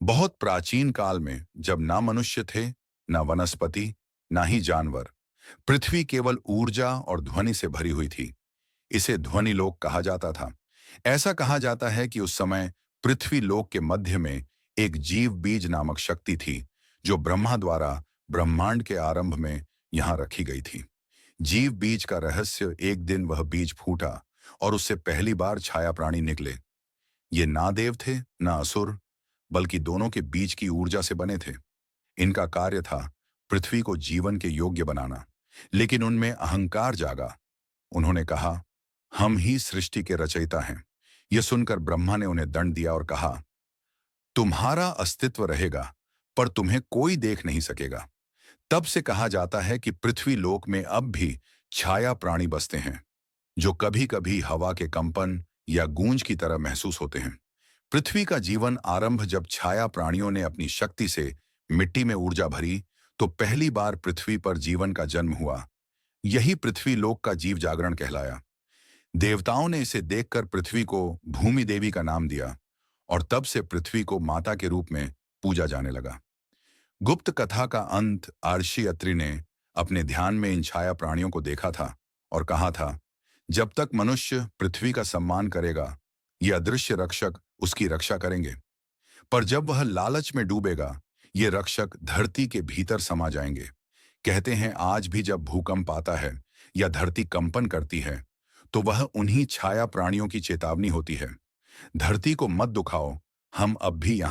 बहुत प्राचीन काल में जब ना मनुष्य थे, ना वनस्पति, ना ही जानवर, पृथ्वी केवल ऊर्जा और ध्वनि से भरी हुई थी। इसे ध्वनि लोक कहा जाता था। ऐसा कहा जाता है कि उस समय पृथ्वी लोक के मध्य में एक जीव बीज नामक शक्ति थी, जो ब्रह्मा द्वारा ब्रह्मांड के आरंभ में यहां रखी गई थी। जीव बीज का रहस्य, एक दिन वह बीज फूटा और उससे पहली बार छाया प्राणी निकले। ये ना देव थे, ना असुर, बल्कि दोनों के बीच की ऊर्जा से बने थे। इनका कार्य था पृथ्वी को जीवन के योग्य बनाना। लेकिन उनमें अहंकार जागा। उन्होंने कहा, हम ही सृष्टि के रचयिता हैं। यह सुनकर ब्रह्मा ने उन्हें दंड दिया और कहा, तुम्हारा अस्तित्व रहेगा, पर तुम्हें कोई देख नहीं सकेगा। तब से कहा जाता है कि पृथ्वी लोक में अब भी छाया प्राणी बसते हैं, जो कभी कभी हवा के कंपन या गूंज की तरह महसूस होते हैं। पृथ्वी का जीवन आरंभ जब छाया प्राणियों ने अपनी शक्ति से मिट्टी में ऊर्जा भरी, तो पहली बार पृथ्वी पर जीवन का जन्म हुआ। यही पृथ्वी लोक का जीव जागरण कहलाया। देवताओं ने इसे देखकर पृथ्वी को भूमि देवी का नाम दिया, और तब से पृथ्वी को माता के रूप में पूजा जाने लगा। गुप्त कथा का अंत आर्षि अत्रि ने अपने ध्यान में इन छाया प्राणियों को देखा था और कहा था, जब तक मनुष्य पृथ्वी का सम्मान करेगा, ये अदृश्य रक्षक उसकी रक्षा करेंगे। पर जब वह लालच में डूबेगा, ये रक्षक धरती के भीतर समा जाएंगे। कहते हैं, आज भी जब भूकंप आता है या धरती कंपन करती है, तो वह उन्हीं छाया प्राणियों की चेतावनी होती है। धरती को मत दुखाओ, हम अब भी यहाँ